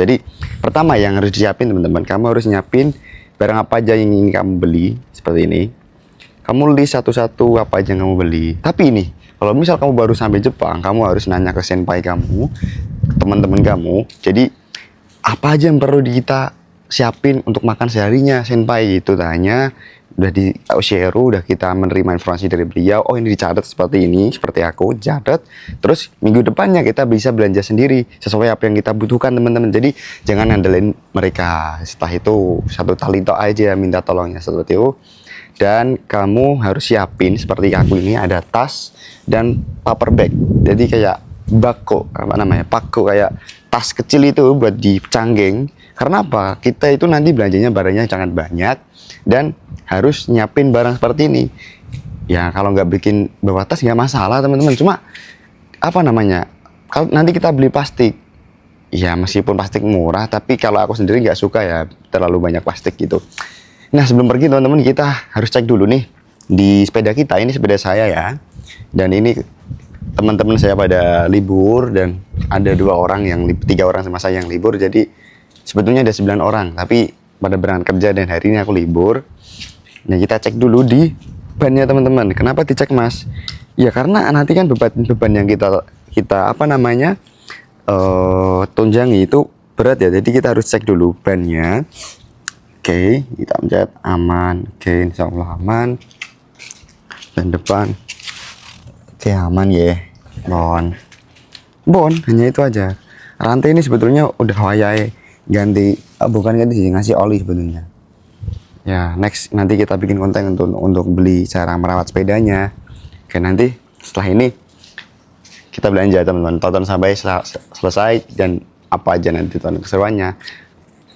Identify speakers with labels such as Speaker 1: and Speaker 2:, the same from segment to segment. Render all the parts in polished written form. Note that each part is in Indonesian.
Speaker 1: Jadi pertama yang harus disiapin teman-teman, kamu harus nyiapin barang apa aja yang ingin kamu beli seperti ini. Kamu list satu-satu apa aja yang kamu beli. Tapi ini, kalau misal kamu baru sampai Jepang, kamu harus nanya ke senpai kamu, ke teman-teman kamu. Jadi apa aja yang perlu kita siapin untuk makan seharinya senpai gitu tanya. Udah di share, udah kita menerima informasi dari beliau. Oh ini dicatat seperti ini, seperti aku catat. Terus minggu depannya kita bisa belanja sendiri sesuai apa yang kita butuhkan teman-teman. Jadi jangan ngandelin mereka. Setelah itu satu tali tok aja minta tolongnya seperti itu. Dan kamu harus siapin seperti aku ini ada tas dan paper bag. Jadi kayak bako apa namanya pako kayak tas kecil itu buat dicanggeng. Karena apa? Kita itu nanti belanjanya barangnya sangat banyak dan harus nyiapin barang seperti ini. Ya kalau nggak bikin bawa tas nggak masalah teman-teman. Cuma apa namanya? Kalau nanti kita beli plastik, ya meskipun plastik murah, tapi kalau aku sendiri nggak suka ya terlalu banyak plastik gitu. Nah sebelum pergi teman-teman kita harus cek dulu nih di sepeda kita. Ini sepeda saya ya. Dan ini teman-teman saya pada libur dan ada 3 orang sama saya yang libur. Jadi sebetulnya ada 9 orang, tapi pada berangkat kerja dan hari ini aku libur. Nah kita cek dulu di bannya teman-teman. Kenapa dicek mas? Ya karena nanti kan beban yang kita apa namanya tunjangi itu berat ya. Jadi kita harus cek dulu bannya. Oke, kita pencet aman. Oke, insya Allah aman. Dan depan. Oke aman ya. Bon hanya itu aja. Rantai ini sebetulnya udah wayai ganti, bukan ganti sih, ngasih oli sebetulnya. Ya next nanti kita bikin konten untuk beli cara merawat sepedanya. Oke nanti setelah ini kita belanja teman-teman, tonton sampai selesai dan apa aja nanti tonton keseruannya.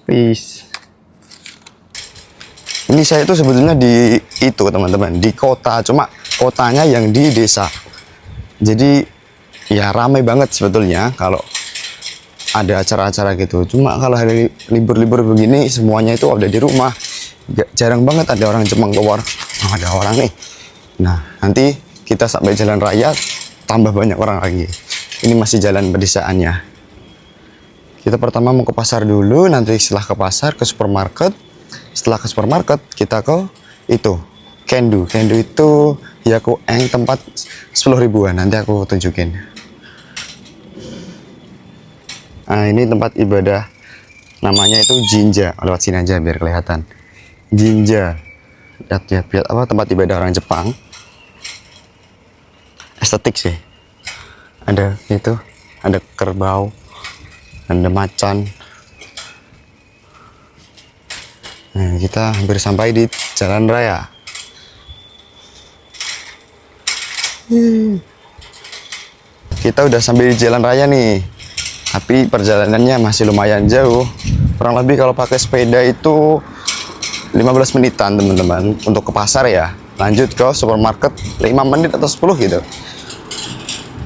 Speaker 1: Peace. Ini saya itu sebetulnya di itu teman-teman di kota, cuma kotanya yang di desa. Jadi ya ramai banget sebetulnya kalau ada acara-acara gitu. Cuma kalau hari libur-libur begini semuanya itu ada di rumah. Jarang banget ada orang Jepang keluar. Oh, ada orang nih. Nah nanti kita sampai jalan raya tambah banyak orang lagi. Ini masih jalan pedesaannya. Kita pertama mau ke pasar dulu, nanti setelah ke pasar ke supermarket. Setelah ke supermarket kita ke itu Kendu itu ya aku tempat 10 ribuan, nanti aku tunjukin. Nah ini tempat ibadah namanya itu Jinja, lewat sini aja biar kelihatan. Jinja lihat apa tempat ibadah orang Jepang, estetik sih. Ada itu, ada kerbau, ada macan. Nah, kita hampir sampai di jalan raya. Kita udah sampai di jalan raya nih. Tapi perjalanannya masih lumayan jauh. Kurang lebih kalau pakai sepeda itu 15 menitan teman-teman untuk ke pasar ya. Lanjut ke supermarket 5 menit atau 10 gitu.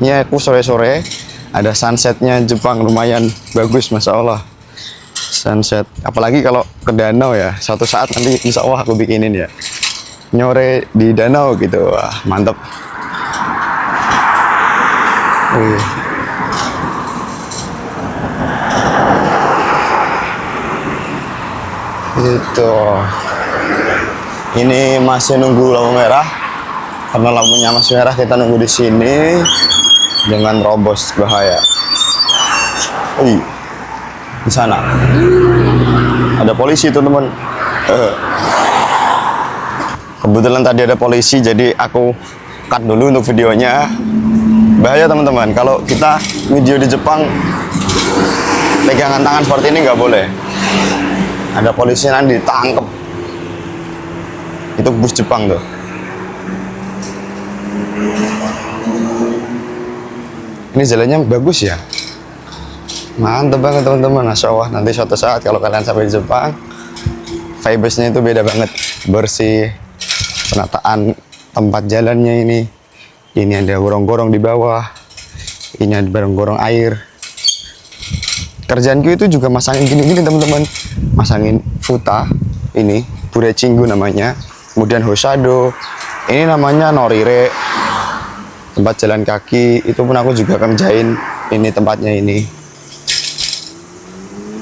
Speaker 1: Ini aku sore-sore ada sunsetnya Jepang lumayan bagus, masya Allah. Sunset, apalagi kalau ke danau ya, suatu saat nanti insya Allah aku bikinin ya nyore di danau gitu. Wah mantep. Gitu. Ini masih nunggu lampu merah. Karena lampunya masih merah, kita nunggu di sini. Jangan robos, bahaya. Di sana ada polisi teman-teman. Kebetulan tadi ada polisi, jadi aku cut dulu untuk videonya. Bahaya teman-teman, kalau kita video di Jepang pegangan tangan seperti ini nggak boleh. Ada polisi nanti ditangkap. Itu bus Jepang tuh. Ini jalannya bagus ya. Mantap banget teman-teman, masya Allah. Nanti suatu saat kalau kalian sampai di Jepang, vibes-nya itu beda banget. Bersih, penataan tempat jalannya ini. Ini ada gorong-gorong di bawah. Ini ada gorong-gorong air. Kerjaanku itu juga masangin gini-gini teman-teman. Masangin futa, ini Burechingu namanya. Kemudian Hosado, ini namanya Norire. Tempat jalan kaki, itu pun aku juga kerjain. Ini tempatnya ini.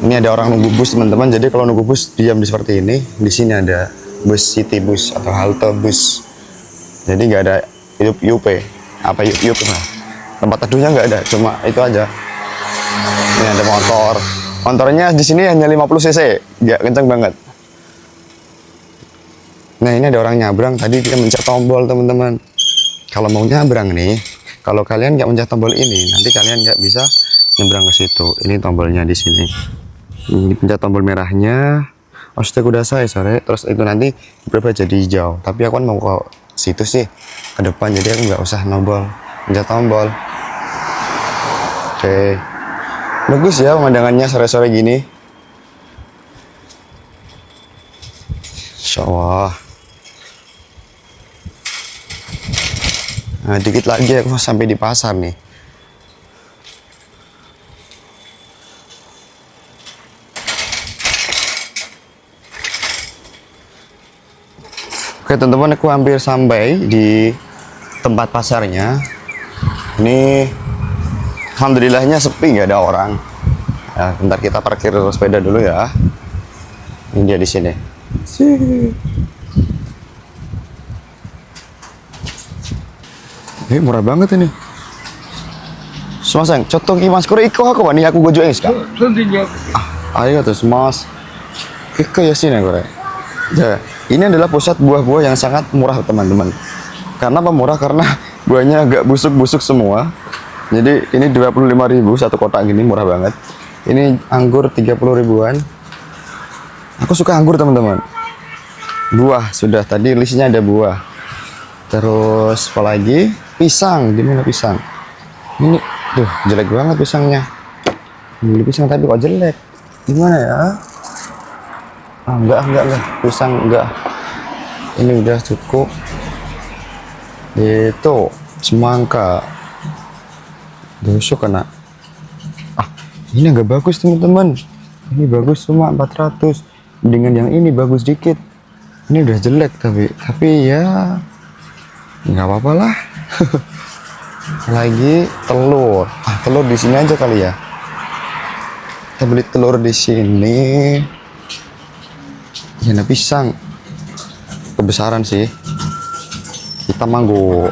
Speaker 1: Ini ada orang nunggu bus teman-teman. Jadi kalau nunggu bus diam di seperti ini. Di sini ada bus city bus atau halte bus. Jadi nggak ada UP. Apa UP lah. Tempat teduhnya nggak ada. Cuma itu aja. Ini ada motor. Motornya di sini hanya 50 cc. Nggak kencang banget. Nah ini ada orang nyabrang. Tadi dia mencet tombol teman-teman. Kalau mau nyabrang nih, kalau kalian nggak mencet tombol ini, nanti kalian nggak bisa nyebrang ke situ. Ini tombolnya di sini. Ini pencet tombol merahnya. Maksudnya udah saya sore. Terus itu nanti berubah jadi hijau. Tapi aku kan mau ke situ sih, ke depan. Jadi aku nggak usah pencet tombol. Oke. Bagus ya pemandangannya sore-sore gini. Insya Allah. Nah, dikit lagi aku sampai di pasar nih. Oke teman-teman, aku hampir sampai di tempat pasarnya. Ini alhamdulillahnya sepi, nggak ada orang. Ya, bentar kita parkir sepeda dulu ya. Ini dia di sini. Murah banget ini. Semasang, contoh mas kore iko aku nih aku gojo engis kak. Ayo tuh mas. Iko ya sini kore. Ya, ini adalah pusat buah-buah yang sangat murah teman-teman. Karena apa murah? Karena buahnya agak busuk-busuk semua. Jadi ini 25.000 satu kotak gini, murah banget. Ini anggur 30 ribuan. Aku suka anggur teman-teman. Buah sudah tadi listnya ada buah. Terus apa lagi? Pisang, di mana pisang? Ini, tuh jelek banget pisangnya. Beli pisang tapi kok jelek. Gimana ya? Ah, enggak lah, pisang enggak. Ini udah cukup. Itu semangka. Busuk kena. Ah, ini enggak bagus teman-teman. Ini bagus cuma 400. Dengan yang ini bagus dikit. Ini udah jelek tapi ya nggak apa-apa lah. Lagi telur. Telur di sini aja kali ya. Kita beli telur di sini. Ini ada pisang. Kebesaran sih. Kita manggo.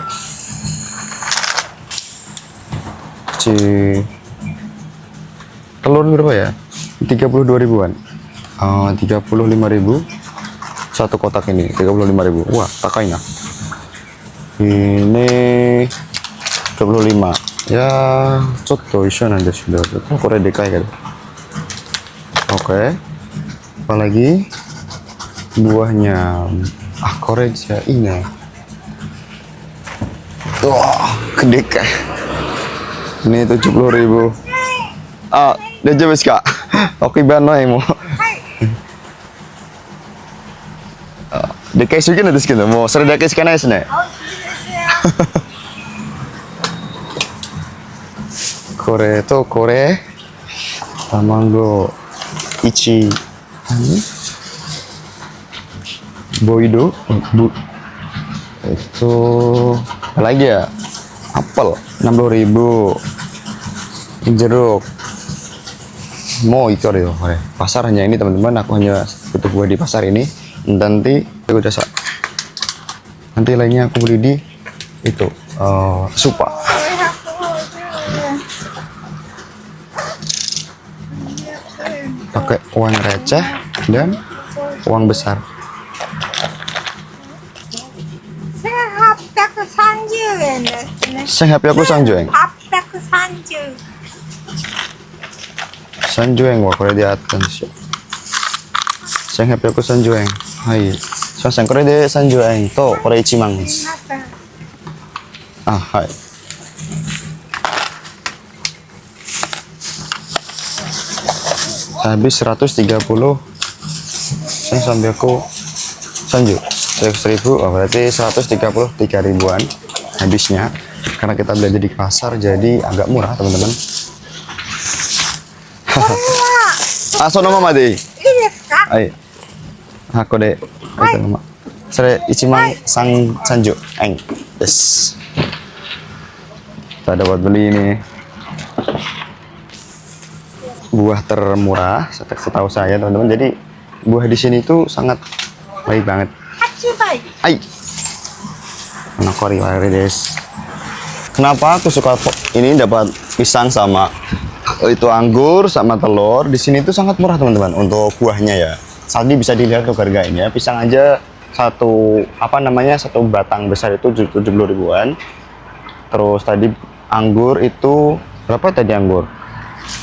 Speaker 1: Telur berapa ya? 32 ribuan. 35.000 satu kotak ini. 35.000. Wah, takainya. Ini 25 ya, cotto iso nanti sudah kan Korea dekai kan. Oke, apalagi buahnya Korea ini. Wah, gede kan. Ini 70.000. Dia jebes kak. Oke bano yang mau. Dekai suka nanti sekian mau sering dekai sekian aja nih. Kore Tamango Ichi Boido itu apa lagi ya? Apel 60.000. Jeruk mau itu ada pasar hanya ini teman-teman. Aku hanya butuh buah di pasar ini. Nanti udah nanti lainnya aku beli di itu Supa. Pakai uang receh dan uang besar.
Speaker 2: 1830円ですね。
Speaker 1: 1830円。
Speaker 2: 830。
Speaker 1: 30円はこれであったんですよ。1830円。はい。すいません、これで30円とこれ1万です。はい。Habis 130. Sampai aku sanju 100.000. Berarti 133 ribuan habisnya. Karena kita belanja di pasar jadi agak murah teman-teman. Sono mama deh. Hai. Aku deh. Itu nama. Sore ichiman sanju eng. Yes. Kita dapat beli ini. buah termurah setahu saya teman-teman. Jadi buah di sini tuh sangat baik banget.
Speaker 2: Hachubai.
Speaker 1: Ai. Nakori des. Kenapa aku suka ini dapat pisang sama itu anggur sama telur. Di sini tuh sangat murah teman-teman untuk buahnya ya. Tadi bisa dilihat tuh harganya. Pisang aja satu satu batang besar itu 70 ribuan. Terus tadi anggur itu berapa tadi anggur?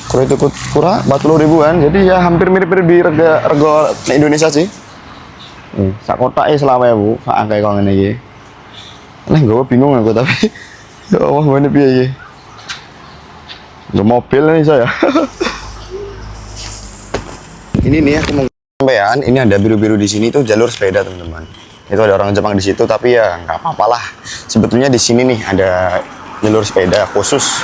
Speaker 1: Kalau itu kurang 40 ribuan. Jadi ya hampir mirip-mirip di rego Indonesia sih. Sak kotaknya selama ya bu, sak angkai kau ngene iki. Nah, gue bingung aku tapi ya Allah mana piye iki. Udah mobil nih saya. Ini nih aku mau sampean, ini ada biru-biru di sini tuh jalur sepeda teman-teman. Itu ada orang Jepang di situ tapi ya nggak apa-apa lah. Sebetulnya di sini nih ada jalur sepeda khusus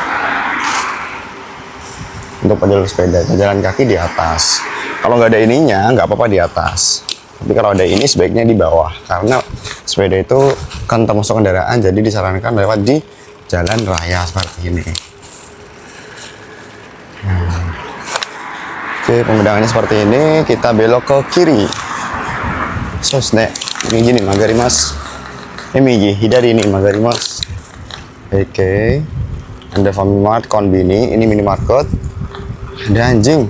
Speaker 1: untuk jalur sepeda. Jalan kaki di atas. Kalau nggak ada ininya nggak apa-apa di atas. Tapi kalau ada ini sebaiknya di bawah karena sepeda itu kan termasuk kendaraan jadi disarankan lewat di jalan raya seperti ini. Oke, pemandangannya seperti ini. Kita belok ke kiri. Nek, ini gini magarimas. Ini hidari ini magarimas. Oke. Ada Famimart, Konbini, ini minimarket. Ada anjing.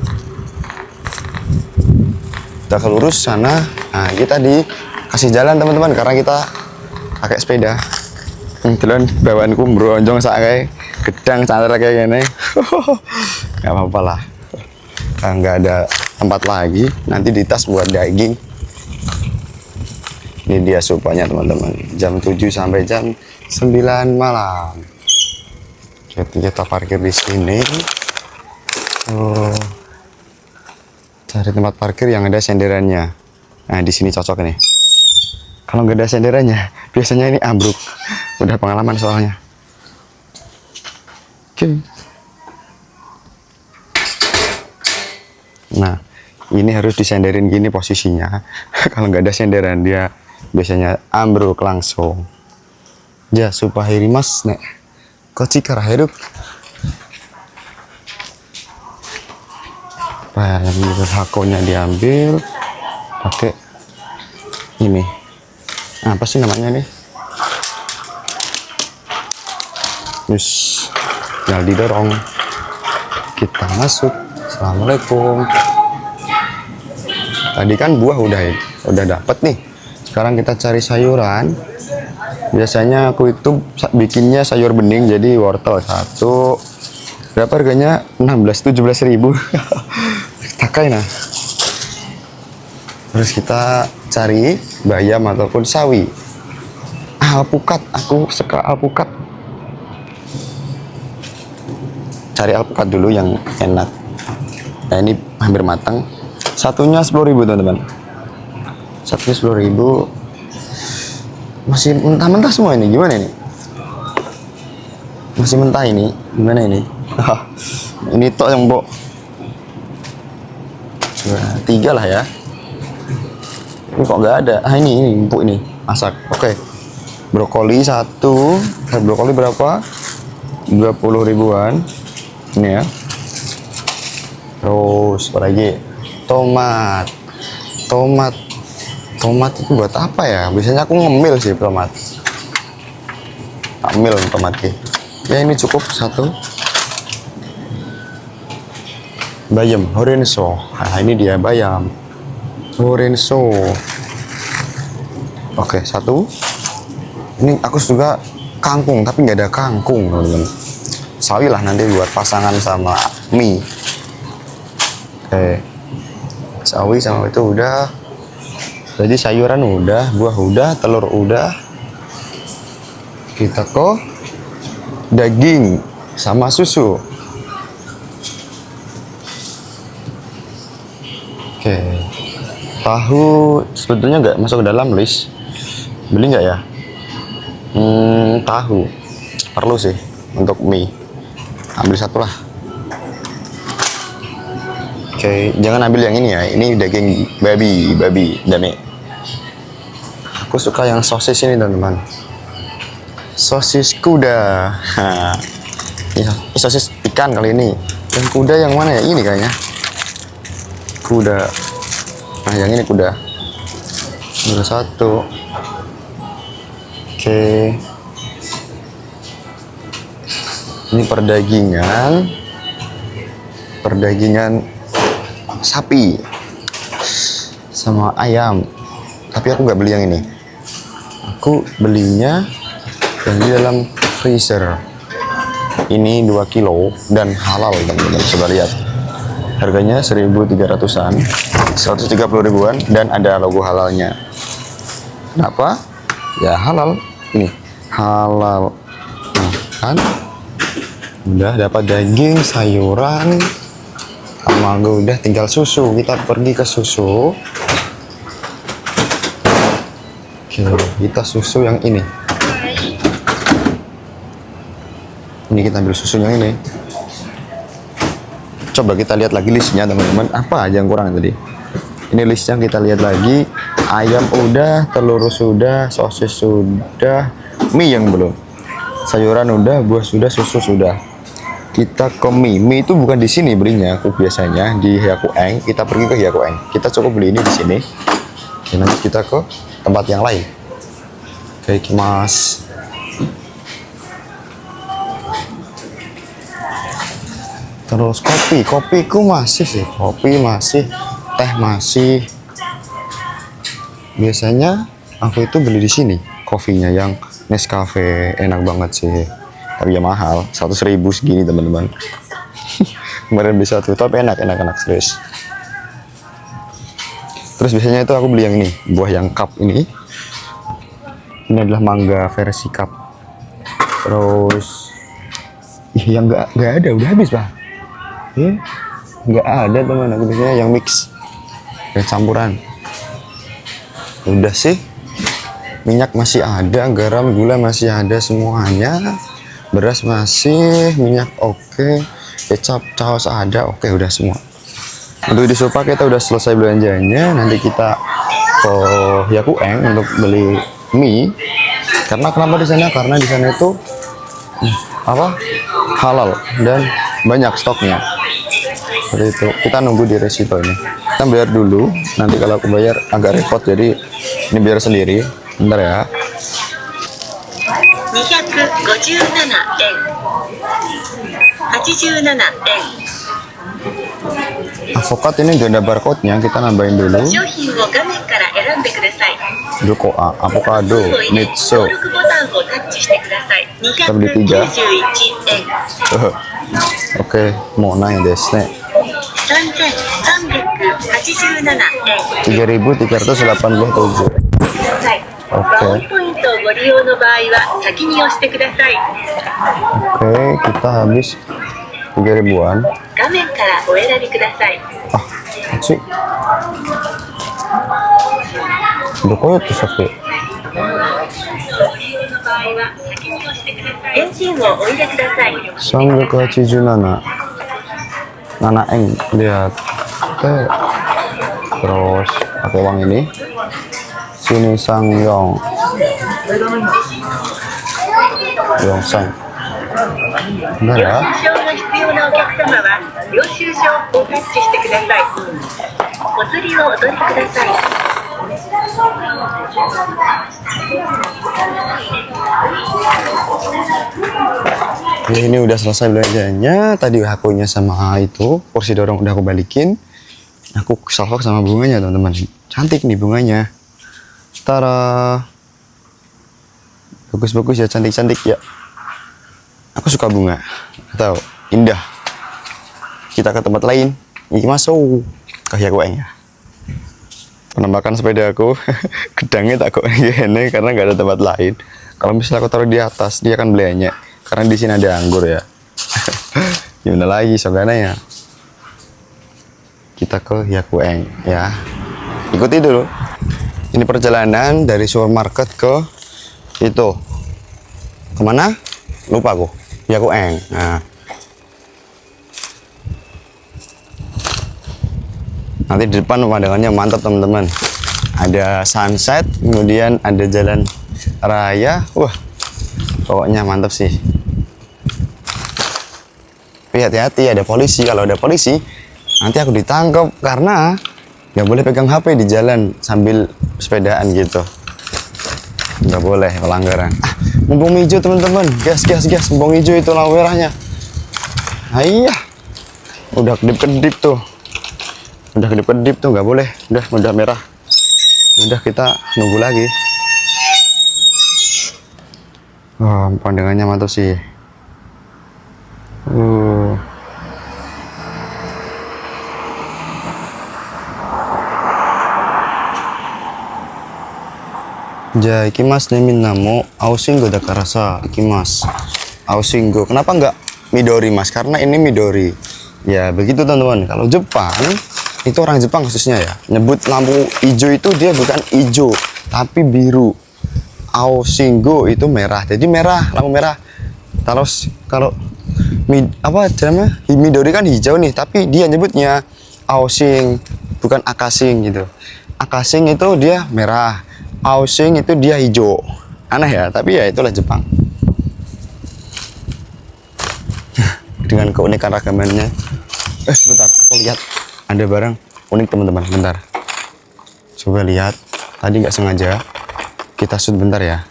Speaker 1: Kita ke lurus sana. Nah, kita dikasih jalan teman-teman karena kita pakai sepeda. Kebetulan bawaanku beronjong sakai gedang santai kayak gini. Gak apa-apa lah. Nggak ada tempat lagi. Nanti di tas buat daging. Ini dia supanya teman-teman. Jam 7 sampai jam 9 malam. Jadi kita parkir di sini. Cari tempat parkir yang ada senderannya. Nah, di sini cocok nih. Kalau nggak ada senderannya, biasanya ini ambruk. Udah pengalaman soalnya. Oke. Nah, ini harus disenderin gini posisinya. Kalau nggak ada senderan, dia biasanya ambruk langsung. Ya, supahirimas nek. Kochikara hirup. Hakonya diambil pakai ini apa sih namanya nih, terus tinggal didorong, kita masuk. Assalamualaikum. Tadi kan buah udah dapet nih, sekarang kita cari sayuran. Biasanya aku itu bikinnya sayur bening, jadi wortel satu. Berapa harganya? 16-17 ribu. Takai nah. Terus kita cari bayam ataupun sawi. Alpukat, aku suka alpukat. Cari alpukat dulu yang enak. Nah, ini hampir matang. Satunya 10.000 teman-teman. Satunya 10.000. Masih mentah-mentah semua ini. Gimana ini? Masih mentah ini. Gimana ini? Ini tok yang mbok. 3 lah ya. Ini kok nggak ada? Ini empuk ini. Masak. Oke. Brokoli 1. Brokoli berapa? 20 ribuan. Ini ya. Terus apa lagi? Tomat. Tomat itu buat apa ya? Biasanya aku ngemil sih tomat. Ambil tomat ya, ini cukup 1. Bayam horenso. Nah, ini dia bayam horenso. Oke, 1. Ini aku juga kangkung tapi nggak ada kangkung teman-teman. Sawi lah nanti buat pasangan sama mie. Oke, sawi sama itu udah. Jadi sayuran udah, buah udah, telur udah. Kita ke daging sama susu. Oke, tahu sebetulnya nggak masuk ke dalam list. Beli nggak ya? Tahu perlu sih untuk mie. Ambil 1 lah. Oke, jangan ambil yang ini ya. Ini daging babi, dame. Aku suka yang sosis ini teman-teman. Sosis kuda. Ini sosis ikan kali ini. Yang kuda yang mana ya? Ini kayaknya. Aku udah, nah yang ini udah satu. Oke, ini perdagingan sapi sama ayam, tapi aku nggak beli yang ini, aku belinya yang di dalam freezer. Ini 2 kilo dan halal teman-teman, coba lihat harganya 1.300-an, 130 ribuan, dan ada logo halalnya. Kenapa? Ya halal, ini halal. Nah, kan udah dapat daging, sayuran, sama udah tinggal susu. Kita pergi ke susu. Oke, kita susu yang ini. Ini kita ambil susu yang ini. Coba kita lihat lagi listnya teman-teman, apa aja yang kurang tadi. Ini listnya kita lihat lagi. Ayam udah, telur sudah, sosis sudah, mie yang belum, sayuran udah, buah sudah, susu sudah. Kita ke mie. Mie itu bukan di sini belinya, aku biasanya di Hyakueng. Kita pergi ke Hyakueng. Kita cukup beli ini di sini. Oke, nanti kita ke tempat yang lain. Oke, Mas. Terus kopiku masih sih, kopi masih, teh masih. Biasanya aku itu beli di sini, kopinya yang Nescafe, enak banget sih. Tapi ya mahal, 100.000 segini teman-teman. Kemarin bisa tuh, tapi enak serius. Terus biasanya itu aku beli yang ini, buah yang cup ini. Ini adalah mangga versi cup. Terus, yang nggak ada, udah habis pak. Nggak ada teman, aku biasanya yang mix, yang campuran. Udah sih, minyak masih ada, garam, gula masih ada semuanya, beras masih, minyak oke, kecap, saus ada, oke, udah semua. Untuk di Supa kita udah selesai belanjanya, nanti kita ke Hyakueng untuk beli mie. Karena kenapa di sana? Karena di sana itu apa? Halal dan banyak stoknya. Seperti itu. Kita nunggu di resito ini. Kita bayar dulu. Nanti kalau aku bayar agak repot, jadi ini biar sendiri. Bentar ya.
Speaker 3: 257 yen 87 yen.
Speaker 1: Avokat ini udah ada barcode-nya, kita nambahin dulu.
Speaker 3: 商品を画面から選んでください。
Speaker 1: Dukoa, avocado,
Speaker 3: 登
Speaker 1: mitso.
Speaker 3: 録ボタンをタッチしてください。
Speaker 1: Kita beli 3.
Speaker 3: 291円。
Speaker 1: Oke, mau naik desu ne.
Speaker 3: 3387円。
Speaker 1: 3.387.
Speaker 3: はい。ワンポイントをご利用の場合は先に押してください。
Speaker 1: Oke, kita habis 3.000-an.
Speaker 3: 画面からお選びください。
Speaker 1: Ah, apa sih? Udah koyot tuh sapi.
Speaker 3: 現金をお入れください。
Speaker 1: 387. Nana Eng, lihat. Terus pakai uang ini. Sini Sangyong. Yongsang. Benar
Speaker 3: 領
Speaker 1: ya?
Speaker 3: 収書が必要なお客様は領収書をタッチしてください。お釣りをお取りください。
Speaker 1: Ini udah selesai belanjanya. Tadi akunya sama itu kursi dorong udah aku balikin. Aku salvok sama bunganya teman-teman. Cantik nih bunganya. Tara. Bagus-bagus ya, cantik-cantik ya. Aku suka bunga. Tahu, indah. Kita ke tempat lain. Ini masuk ke Hyakueng ya. Penampakan sepeda aku gedangnya tak kok ini karena nggak ada tempat lain. Kalau misalnya aku taruh di atas dia akan banyak karena di sini ada anggur ya. Gimana lagi sebenarnya ya. Kita ke Hyakueng ya. Ikuti dulu. Ini perjalanan dari supermarket ke itu kemana? Lupa aku. Hyakueng. Nah. Nanti di depan pemandangannya mantap teman-teman. Ada sunset, kemudian ada jalan raya. Wah, pokoknya mantap sih. Tapi hati-hati ada polisi. Kalau ada polisi, Nanti aku ditangkap karena nggak boleh pegang HP di jalan sambil sepedaan gitu. Nggak boleh, pelanggaran. Mumpung hijau teman-teman, gas. Mumpung hijau itu lampu merahnya. Nah, iya, udah kedip-kedip tuh, nggak boleh. Udah merah. Udah kita nunggu lagi. Wah, pandangannya mantap sih. Ja, ikimasu ne minna mo Aoshingo dakarasa ikimasu. Aoshingo. Kenapa nggak Midori, Mas? Karena ini Midori. Ya, begitu teman-teman. Kalau Jepang, itu orang Jepang khususnya ya, nyebut lampu hijau itu dia bukan hijau, tapi biru. Aoshingo itu merah. Jadi merah, lampu merah. Terus kalau Midori kan hijau nih, tapi dia nyebutnya Aoshin, bukan Akashin gitu. Akashin itu dia merah. Aoshin itu dia hijau. Aneh ya, tapi ya itulah Jepang. Dengan keunikan ragamannya. Sebentar, aku lihat ada barang unik teman-teman. Bentar. Coba lihat. Tadi nggak sengaja. Kita shoot bentar ya.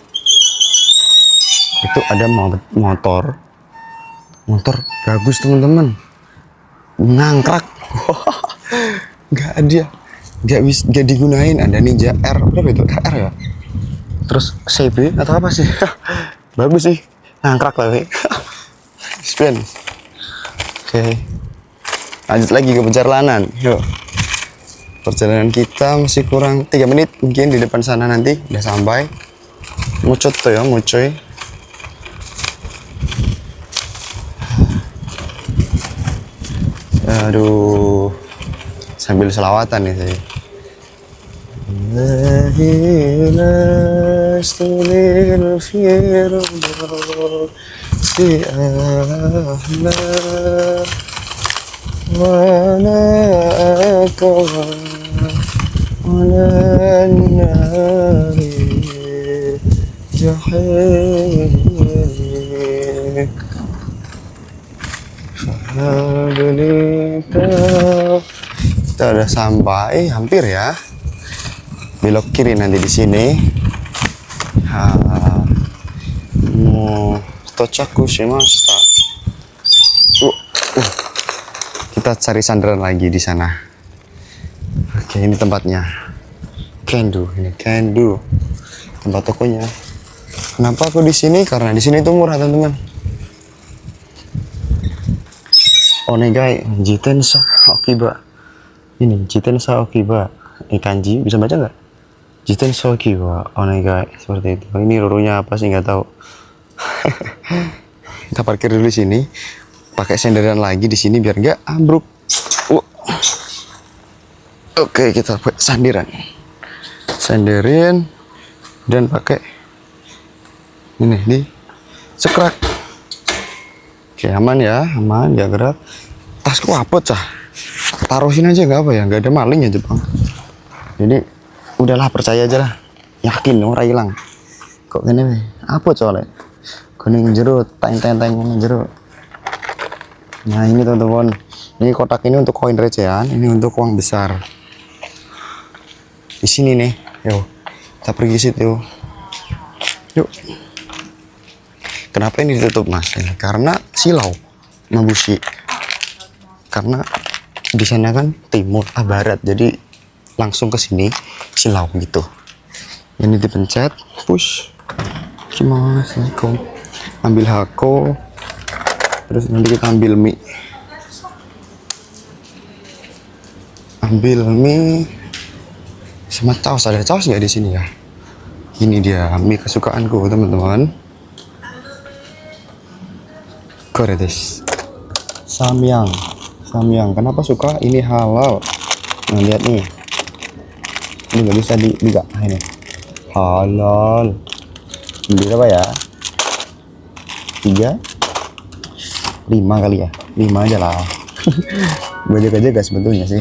Speaker 1: Itu ada motor. Motor bagus teman-teman. Ngangkrak. Nggak digunain. Ada Ninja R, berapa itu? RR ya? Terus CB atau apa sih? Bagus sih, ngangkrak lah. Spin. Oke. Lanjut lagi ke perjalanan. Yuk. Perjalanan kita masih kurang 3 menit. Mungkin di depan sana nanti udah sampai. Mucot tuh ya, mucoy. Aduh. Sambil selawatan nih saya. Kita udah sampai, hampir ya. Belok kiri nanti di sini. Tochaku shimashita. Kita cari sandaran lagi di sana. Oke, ini tempatnya. Kendo, ini Kendo. Tempat tokonya. Kenapa aku di sini? Karena di sini tuh murah, teman-teman. Onegai Jitensa Okiba. Ini Jitensa Okiba. Ini kanji, bisa baca nggak? Jitensa Okiba Onegai, seperti itu. Ini rurunya apa sih, nggak tahu. Kita parkir dulu di sini. Pakai senderan lagi di sini biar nggak ambruk. Oke, kita pakai sanderin dan pakai ini di sekrak. Oke, aman ya, aman, gak gerak. Tasku apa cah? Taruh sini aja, nggak apa ya, nggak ada maling ya Jepang. Jadi udahlah, percaya aja lah, yakin orang hilang. Kok gini? Apa soalnya? Kuning jeruk, teng jeruk. Nah ini teman-teman, ini kotak ini untuk koin recehan, ini untuk uang besar. Di sini nih, yuk kita pergi situ. Yuk. Kenapa ini ditutup, Mas? Karena silau, Mabushi. Karena di sana kan barat, jadi langsung ke sini silau gitu. Ini dipencet, push. Gimana sih? Ambil hako, terus nanti kita ambil mie. Sama caos. Ada caos nggak di sini ya? Ini dia mie kesukaanku, teman-teman. Kore desu. Samyang. Kenapa suka? Ini halal. Nah, lihat nih. Ini nggak bisa dibuka. Nah, ini halal. Beli berapa ya? 3, 5 kali ya. 5 aja lah. Jaga-jaga sebetulnya sih.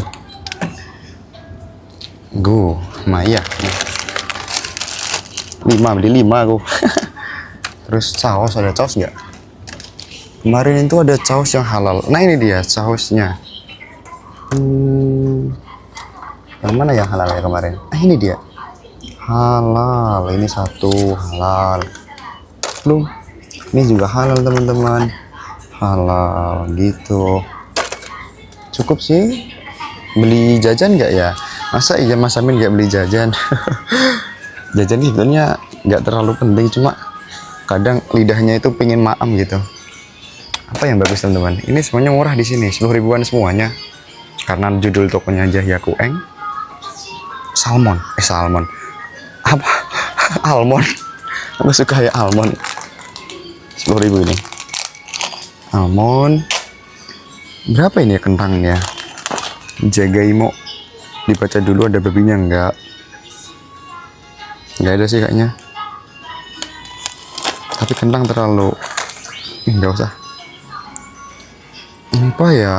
Speaker 1: Maya. 5, beli 5 aku. Terus saus, ada saus nggak? Kemarin itu ada saus yang halal. Nah ini dia sausnya. Yang mana yang halal ya kemarin? Ini dia. Halal. Ini satu halal. Belum. Ini juga halal teman-teman. Halal gitu. Cukup sih. Beli jajan nggak ya? Masa iya Mas Amin nggak beli jajan? Jajan sebenarnya nggak terlalu penting, cuma kadang lidahnya itu pengen maam gitu. Apa yang bagus teman-teman? Ini semuanya murah di sini, 10 ribuan semuanya. Karena judul tokonya aja ya Kueng. Salmon. Apa? Almond. Aku suka ya almond. 10 ribu ini. Almond. Berapa ini ya kentangnya? Jagaimo. Dibaca dulu ada babinya enggak? Enggak ada sih kayaknya. Tapi kentang terlalu enggak usah. Apa ya?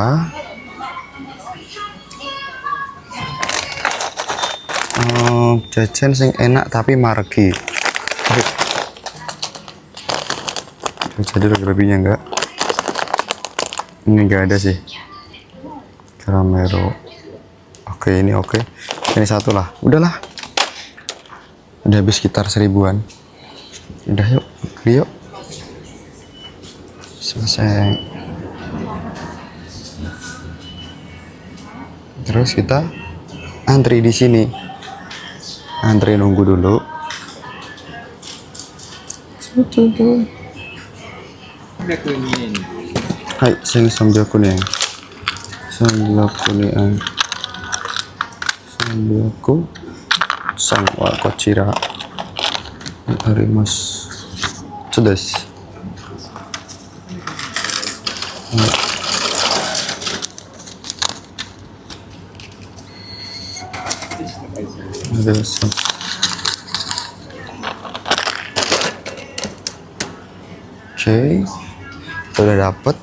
Speaker 1: Jajan sing enak tapi margi. Baca dulu ada babinya enggak? Ini enggak ada sih. Caramelo. Oke, ini oke. Ini satu lah. Udahlah. Udah habis sekitar 1000-an. Udah yuk. Yuk. Selesai. Terus kita antri di sini. Antri nunggu dulu. Hai, sing sambil kuning. Sambil kuning. Sambilku sang wakocira arimas cedas. Ada sos. Oke, udah dapet.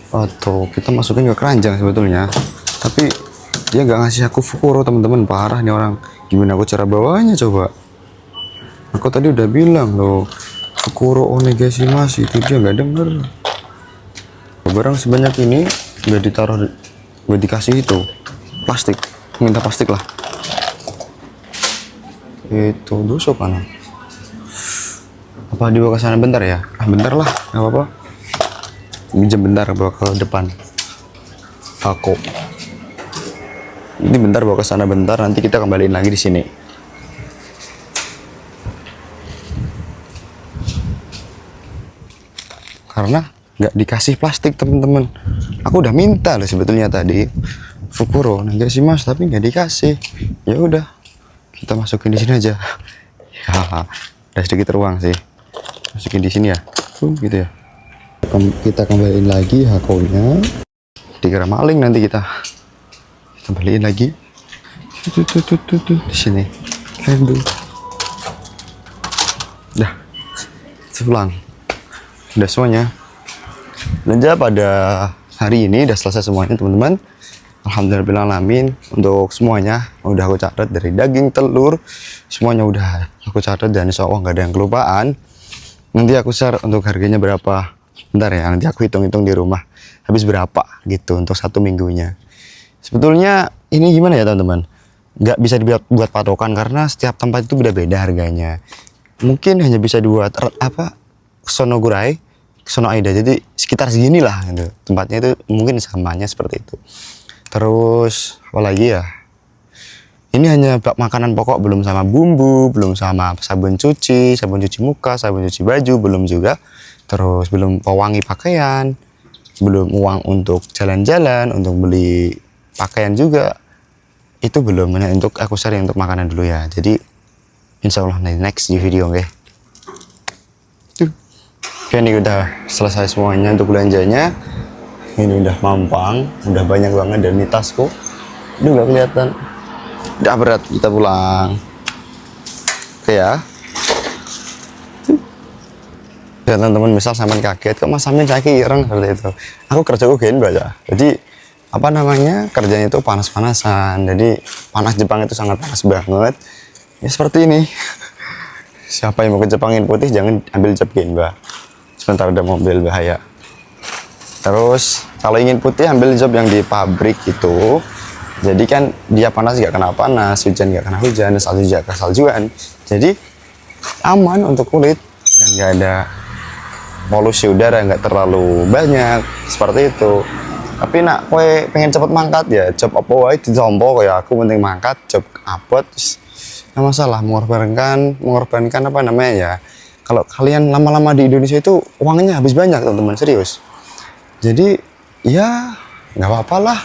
Speaker 1: Atau kita masukin ke keranjang sebetulnya, tapi dia nggak ngasih aku fukuro teman-teman. Parah nih orang. Gimana aku cara bawanya coba? Aku tadi udah bilang loh, fukuro onegaishimasu, itu dia nggak denger. Barang sebanyak ini udah ditaruh, udah dikasih itu plastik. Minta plastik lah. Itu dosa kan? Apa dibawa ke sana bentar ya? Bentar lah, nggak apa-apa. Minjem bentar bawa ke depan. Aku. Ini bentar bawa ke sana bentar, nanti kita kembaliin lagi di sini. Karena nggak dikasih plastik teman-teman. Aku udah minta loh sebetulnya tadi fukuro onegaishimasu, tapi nggak dikasih. Ya udah, kita masukin di sini aja. Ya, ada sedikit ruang sih. Masukin di sini ya. Gitu ya. Kita kembaliin lagi hakonya. Dikira maling nanti kita. Kembaliin lagi di sini. Dah, pulang. Udah semuanya. Belanja pada hari ini udah selesai semuanya teman-teman. Alhamdulillahirrahmanirrahim. Untuk semuanya udah aku catat, dari daging, telur, semuanya udah aku catat, dan insya Allah nggak ada yang kelupaan. Nanti aku share untuk harganya berapa. Bentar ya, nanti aku hitung-hitung di rumah habis berapa gitu untuk 1 minggunya. Sebetulnya ini gimana ya teman-teman, nggak bisa dibuat patokan karena setiap tempat itu beda-beda harganya. Mungkin hanya bisa dibuat apa, sonogurai, sono aida, jadi sekitar segini lah gitu. Tempatnya itu mungkin samanya seperti itu. Terus apalagi ya, ini hanya makanan pokok, belum sama bumbu, belum sama sabun cuci muka, sabun cuci baju, belum juga. Terus belum pewangi pakaian, belum uang untuk jalan-jalan, untuk beli pakaian juga. Itu belum. Untuk aku share untuk makanan dulu ya. Jadi insya Allah next di video oke. Oke, ini udah selesai semuanya untuk belanjanya. Ini udah mampang, udah banyak banget, dan ini tasku ini nggak kelihatan. Udah berat, kita pulang. Oke ya. Dan teman-teman misal sampean kaget, kok Mas Amin saya ireng seperti itu. Aku kerja UGN baca. Jadi apa namanya, kerjanya itu panas-panasan. Jadi panas Jepang itu sangat panas banget. Ya seperti ini. Siapa yang mau ke Jepangin putih jangan ambil Jepin, Mbak. Sebentar ada mobil bahaya. Terus kalau ingin putih ambil job yang di pabrik itu. Jadi kan dia panas nggak kena panas, hujan nggak kena hujan, salju nggak kena saljuan. Jadi aman untuk kulit dan nggak ada polusi udara, nggak terlalu banyak seperti itu. Tapi nak kowe pengen cepet mangkat ya job apa wae ditompo kayak aku penting mangkat job abot nggak masalah, mengorbankan apa namanya ya. Kalau kalian lama-lama di Indonesia itu uangnya habis banyak teman-teman, serius. Jadi ya nggak apa-apa lah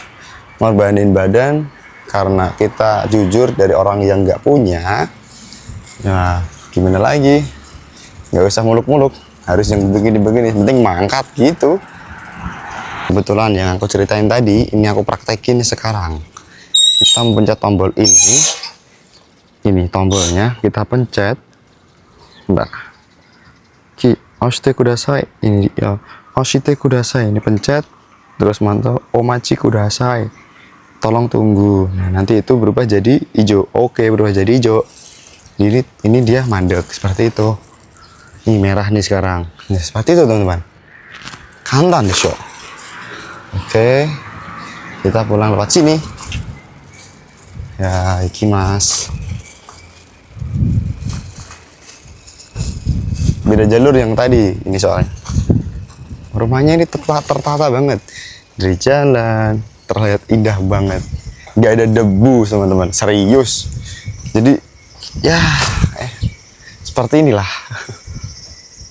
Speaker 1: ngorbanin badan karena kita jujur dari orang yang nggak punya. Ya gimana lagi, nggak usah muluk-muluk, harus yang begini-begini, penting mangkat gitu. Kebetulan yang aku ceritain tadi ini aku praktekin sekarang. Kita mencet tombol ini tombolnya kita pencet, bentar, ki oshite kudasai, ini ya oshite kudasai, ini pencet terus mantap omachi kudasai, tolong tunggu. Nah nanti itu berubah jadi hijau. Oke, berubah jadi hijau. Jadi ini dia mandek seperti itu. Ini merah nih sekarang. Nah, seperti itu teman-teman. Kantan deh, show. Oke, kita pulang lewat sini. Ya, ikimas. Beda jalur yang tadi ini soalnya. Rumahnya ini tertata banget. Dari jalan terlihat indah banget. Gak ada debu teman-teman, serius. Jadi ya seperti inilah.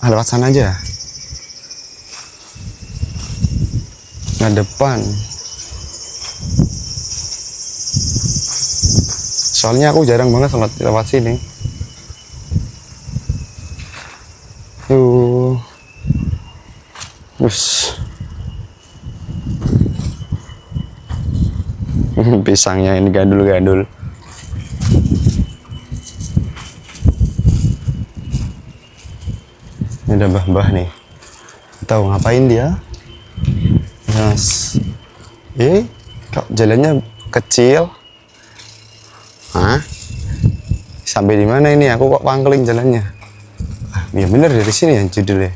Speaker 1: Lewat sana aja. Nah depan. Soalnya aku jarang banget lewat sini. Pisangnya ini gandul-gandul. Ini ada mbah-mbah nih. Tahu ngapain dia? Yes. Kok jalannya kecil? Hah? Sampai di mana ini? Aku kok pangkeling jalannya. Ya bener dari sini ya judulnya.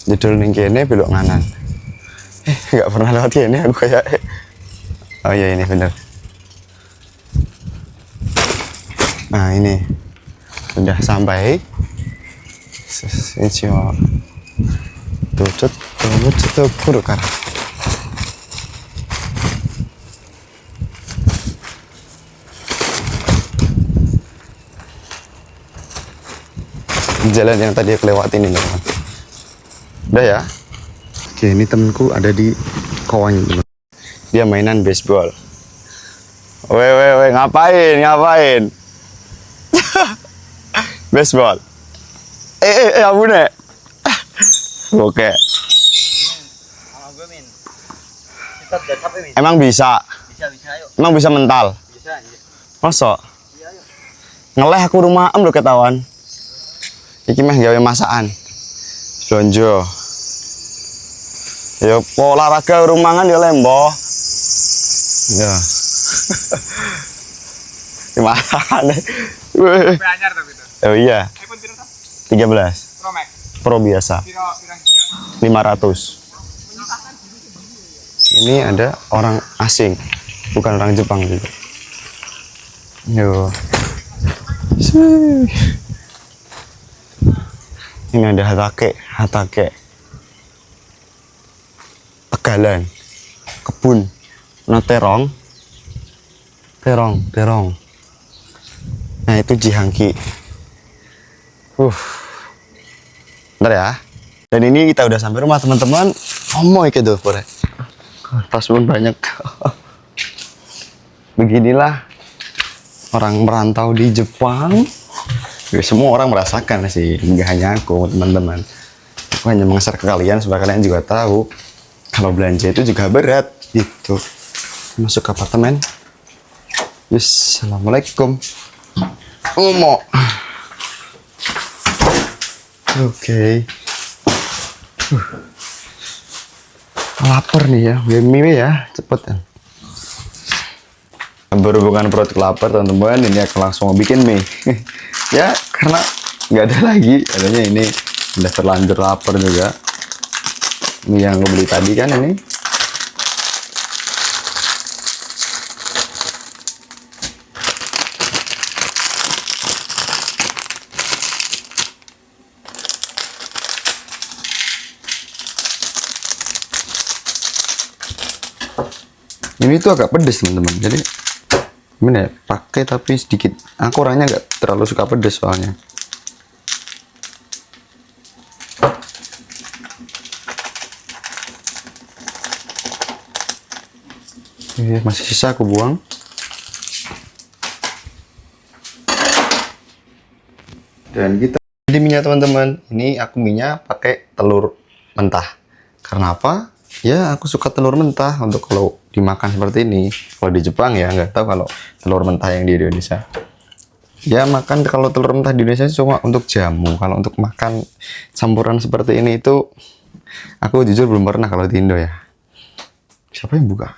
Speaker 1: Judul ning kene belok kanan. Nggak pernah lewat ini aku kayak. Oh iya ini bener. Nah ini udah sampai. Tuh buruk kan. Jalan yang tadi aku lewatin ini teman. Udah ya. Oke, ini temenku ada di kawannya teman. Dia mainan baseball. Weh, ngapain? Baseball. Ampun nek. Oke. Emang bisa? Bisa, yuk. Emang bisa mental? Bisa, iya. Masa? Iya, yuk. Ngeleh aku rumah lo ketahuan. Iki mah gawe masakan. Blonjo. Ya olahraga rumangan ya lembo. Ya. Gimana?
Speaker 4: Anyar tapi itu.
Speaker 1: Oh iya.
Speaker 4: iPhone piro to?
Speaker 1: 13.
Speaker 4: Pro Max.
Speaker 1: Pro biasa.
Speaker 4: Piro
Speaker 1: 500. Ini ada orang asing, bukan orang Jepang juga. Yo. Ini ada hatake. Tegalan. Kebun. Nah, terong. Nah, itu jihangki. Bentar ya. Dan ini kita udah sampai rumah teman-teman. Omoy gitu, boleh. Tas pun banyak. Beginilah orang merantau di Jepang. Ya, semua orang merasakan sih, nggak hanya aku, teman-teman. Aku hanya mengeser ke kalian supaya kalian juga tahu kalau belanja itu juga berat gitu. Masuk ke apartemen. Yes, assalamualaikum. Omo. Oke. Lapar nih ya, mie ya, cepet ya. Berhubungan perut lapar teman-teman, ini aku langsung mau bikin mie. Ya, karena nggak ada lagi, adanya ini udah terlanjur lapar juga. Mie yang aku beli tadi kan ini. Ini tuh agak pedes teman-teman. Jadi gimana ya? Pakai tapi sedikit. Aku orangnya nggak terlalu suka pedes soalnya. Ini masih sisa aku buang. Dan kita jadi minyak teman-teman. Ini aku minyak pakai telur mentah. Karena apa? Ya aku suka telur mentah untuk kalau dimakan seperti ini. Kalau di Jepang ya nggak tahu kalau telur mentah yang di Indonesia. Ya makan kalau telur mentah di Indonesia cuma untuk jamu. Kalau untuk makan campuran seperti ini itu aku jujur belum pernah kalau di Indo ya. Siapa yang buka?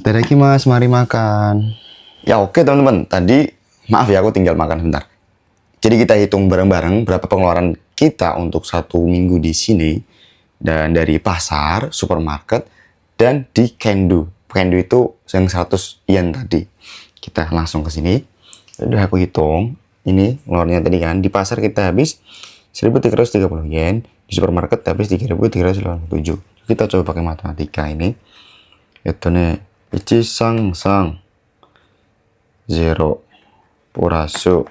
Speaker 1: Mas, mari makan. Ya oke teman-teman. Tadi maaf ya aku tinggal makan sebentar. Jadi kita hitung bareng-bareng berapa pengeluaran kita untuk 1 minggu di sini. Dan dari pasar, supermarket, dan di Kendo. Kendo itu yang 100 yen tadi. Kita langsung ke sini. Udah aku hitung. Ini ngeluarnya tadi kan. Di pasar kita habis 1.330 yen. Di supermarket habis 3.387. Kita coba pakai matematika ini. Itu nih. 1 sang 0 plus 3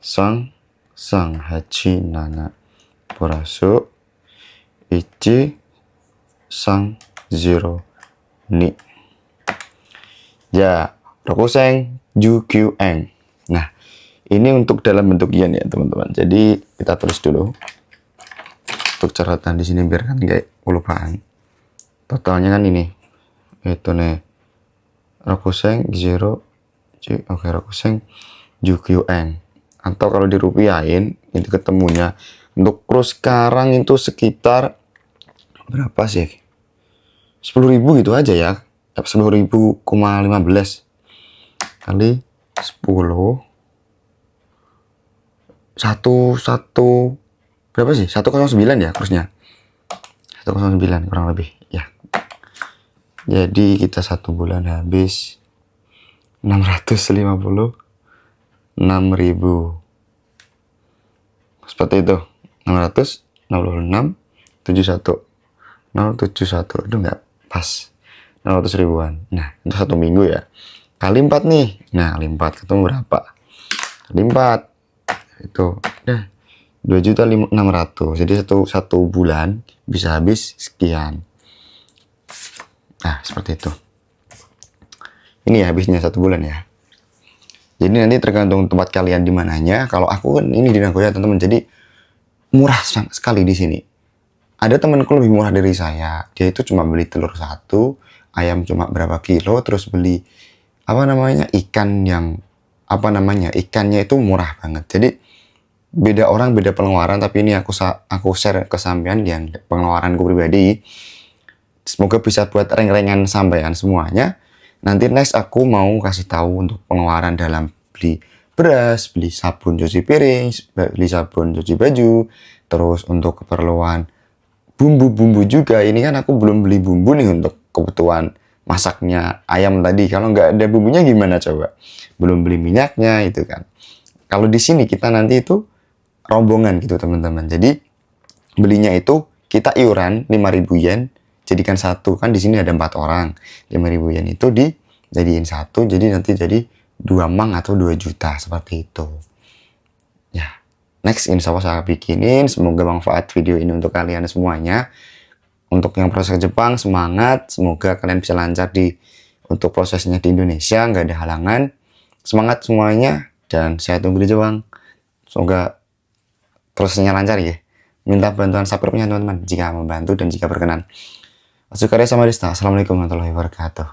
Speaker 1: sang 8 7 plus 1 sang 0 2. Ya, rokuseng jukyueng. Nah, ini untuk dalam bentuk yen ya teman-teman. Jadi kita tulis dulu untuk catatan di sini biar kan nggak kelupaan. Totalnya kan ini. Itu nih. Rokuseng 0 oke, rokuseng jukyueng. Atau kalau dirupiahin itu ketemunya untuk kurs sekarang itu sekitar berapa sih? 10.000 gitu aja ya. 10.000,15 kali 10 satu berapa sih? 109 ya kursnya. 109 kurang lebih ya. Jadi kita 1 bulan habis 656.000. Seperti itu. 666 71 071. Aduh nggak pas. 600 ribuan. Nah, itu 1 minggu ya. Kali 4 nih. Nah, kali 4 ketemu berapa? Kali 4 itu udah 2.600.000. Jadi satu bulan bisa habis sekian. Nah, seperti itu. Ini ya habisnya 1 bulan ya. Jadi nanti tergantung tempat kalian di mananya. Kalau aku kan ini di Nagoya teman-teman. Jadi murah sekali di sini. Ada temanku lebih murah dari saya. Dia itu cuma beli telur 1, ayam cuma berapa kilo, terus beli apa namanya ikan yang apa namanya ikannya itu murah banget. Jadi beda orang beda pengeluaran. Tapi ini aku share ke sampean yang pengeluaranku pribadi. Semoga bisa buat reng-rengan sampean semuanya. Nanti next aku mau kasih tahu untuk pengeluaran dalam beli beras, beli sabun cuci piring, beli sabun cuci baju, terus untuk keperluan bumbu-bumbu juga. Ini kan aku belum beli bumbu nih untuk kebutuhan masaknya ayam tadi. Kalau nggak ada bumbunya gimana coba? Belum beli minyaknya itu kan. Kalau di sini kita nanti itu rombongan gitu teman-teman. Jadi belinya itu kita iuran 5.000 yen. Jadikan 1 kan di sini ada 4 orang. 5.000 yen itu dijadiin 1, jadi nanti jadi 2 mang atau 2 juta seperti itu. Ya, next insya Allah saya bikinin. Semoga manfaat video ini untuk kalian semuanya. Untuk yang proses ke Jepang semangat. Semoga kalian bisa lancar untuk prosesnya di Indonesia, nggak ada halangan. Semangat semuanya dan saya tunggu di Jepang. Semoga prosesnya lancar ya. Minta bantuan subscribe-nya teman-teman jika membantu dan jika berkenan. Assalamualaikum warahmatullahi wabarakatuh.